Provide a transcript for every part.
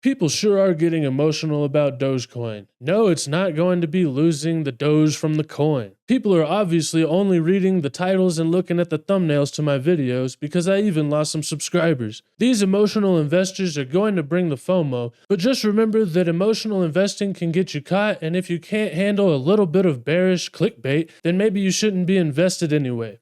People sure are getting emotional about Dogecoin. No, it's not going to be losing the Doge from the coin. People are obviously only reading the titles and looking at the thumbnails to my videos because I even lost some subscribers. These emotional investors are going to bring the FOMO, but just remember that emotional investing can get you caught, and if you can't handle a little bit of bearish clickbait, then maybe you shouldn't be invested anyway.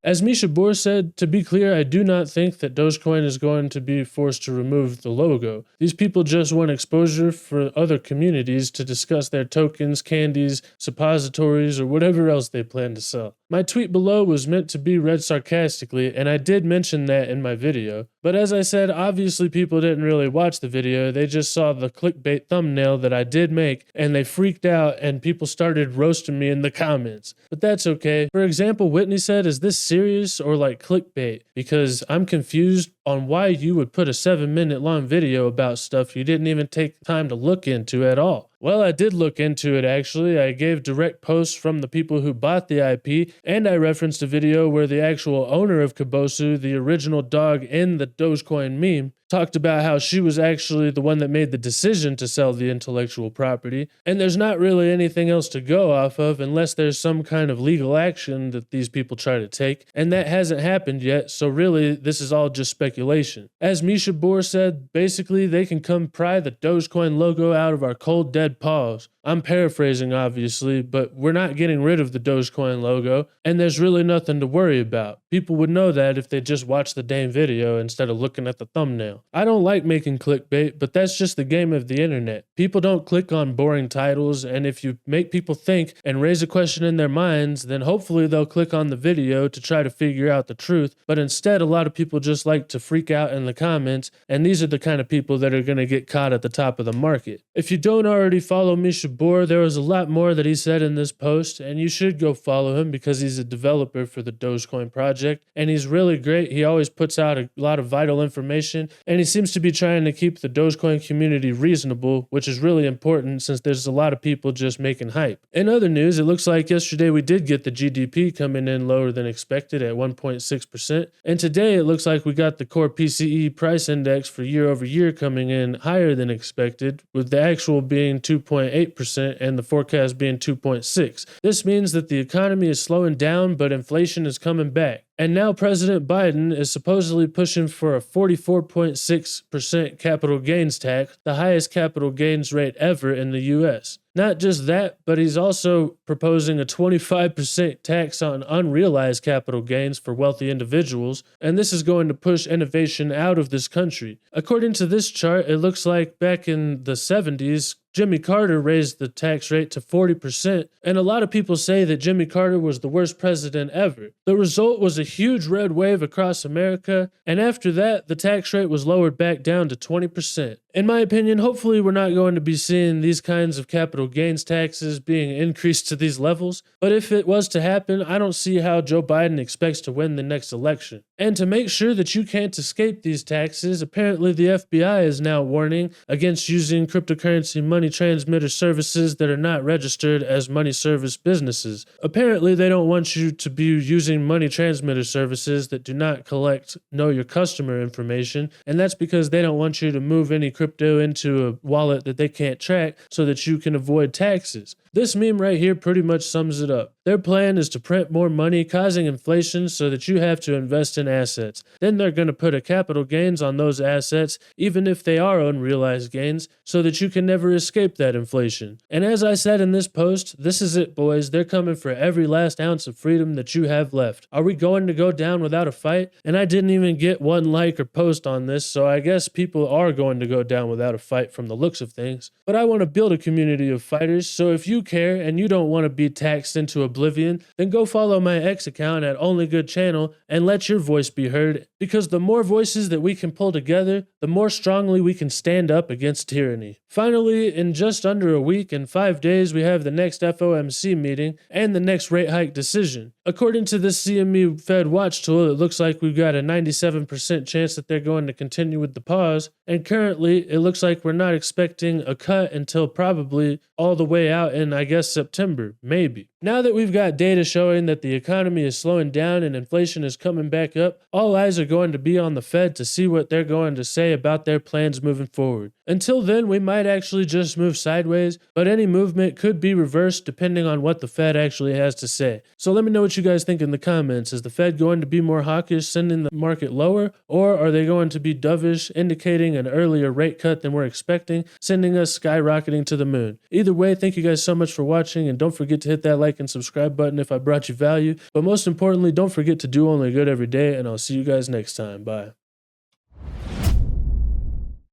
As Misha Bohr said, to be clear, I do not think that Dogecoin is going to be forced to remove the logo. These people just want exposure for other communities to discuss their tokens, candies, suppositories, or whatever else they plan to sell. My tweet below was meant to be read sarcastically, and I did mention that in my video. But as I said, obviously people didn't really watch the video, they just saw the clickbait thumbnail that I did make, and they freaked out and people started roasting me in the comments. But that's okay. For example, Whitney said, "Is this serious or like clickbait? Because I'm confused on why you would put a 7-minute long video about stuff you didn't even take time to look into at all." Well, I did look into it actually. I gave direct posts from the people who bought the IP, and I referenced a video where the actual owner of Kabosu, the original dog in the Dogecoin meme, talked about how she was actually the one that made the decision to sell the intellectual property, and there's not really anything else to go off of unless there's some kind of legal action that these people try to take, and that hasn't happened yet, so really this is all just speculation. As Misha Bohr said, basically they can come pry the Dogecoin logo out of our cold dead paws. I'm paraphrasing obviously, but we're not getting rid of the Dogecoin logo, and there's really nothing to worry about. People would know that if they just watched the damn video instead of looking at the thumbnail. I don't like making clickbait, but that's just the game of the internet. People don't click on boring titles, and if you make people think and raise a question in their minds, then hopefully they'll click on the video to try to figure out the truth, but instead a lot of people just like to freak out in the comments, and these are the kind of people that are going to get caught at the top of the market. If you don't already follow Misha Bohr, there was a lot more that he said in this post, and you should go follow him because he's a developer for the Dogecoin project, and he's really great. He always puts out a lot of vital information, and he seems to be trying to keep the Dogecoin community reasonable, which is really important since there's a lot of people just making hype. In other news, it looks like yesterday we did get the GDP coming in lower than expected at 1.6%, and today it looks like we got the core PCE price index for year over year coming in higher than expected, with the actual being 2.8% and the forecast being 2.6%. This means that the economy is slowing down, but inflation is coming back. And now President Biden is supposedly pushing for a 44.6% capital gains tax, the highest capital gains rate ever in the US. Not just that, but he's also proposing a 25% tax on unrealized capital gains for wealthy individuals, and this is going to push innovation out of this country. According to this chart, it looks like back in the 70s, Jimmy Carter raised the tax rate to 40%, and a lot of people say that Jimmy Carter was the worst president ever. The result was a huge red wave across America, and after that, the tax rate was lowered back down to 20%. In my opinion, hopefully we're not going to be seeing these kinds of capital gains taxes being increased to these levels, but if it was to happen, I don't see how Joe Biden expects to win the next election. And to make sure that you can't escape these taxes, apparently the FBI is now warning against using cryptocurrency money transmitter services that are not registered as money service businesses. Apparently they don't want you to be using money transmitter services that do not collect know your customer information, and that's because they don't want you to move any crypto into a wallet that they can't track so that you can avoid taxes. This meme right here pretty much sums it up. Their plan is to print more money, causing inflation so that you have to invest in assets. Then they're going to put a capital gains on those assets, even if they are unrealized gains, so that you can never escape that inflation. And as I said in this post, this is it, boys. They're coming for every last ounce of freedom that you have left. Are we going to go down without a fight? And I didn't even get one like or post on this, so I guess people are going to go down without a fight from the looks of things. But I want to build a community of fighters, so if you care and you don't want to be taxed into oblivion, then go follow my X account at Only Good Channel and let your voice be heard, because the more voices that we can pull together, the more strongly we can stand up against tyranny. Finally, in just under a week and 5 days, we have the next FOMC meeting and the next rate hike decision. According to this CME Fed Watch tool, it looks like we've got a 97% chance that they're going to continue with the pause. And currently, it looks like we're not expecting a cut until probably all the way out in, I guess, September, maybe. Now that we've got data showing that the economy is slowing down and inflation is coming back up, all eyes are going to be on the Fed to see what they're going to say about their plans moving forward. Until then, we might actually just move sideways, but any movement could be reversed depending on what the Fed actually has to say. So let me know what you guys think in the comments. Is the Fed going to be more hawkish, sending the market lower, or are they going to be dovish, indicating an earlier rate cut than we're expecting, sending us skyrocketing to the moon? Either way, thank you guys so much for watching, and don't forget to hit that like and subscribe button if I brought you value. But most importantly, don't forget to do only good every day, and I'll see you guys next time. Bye.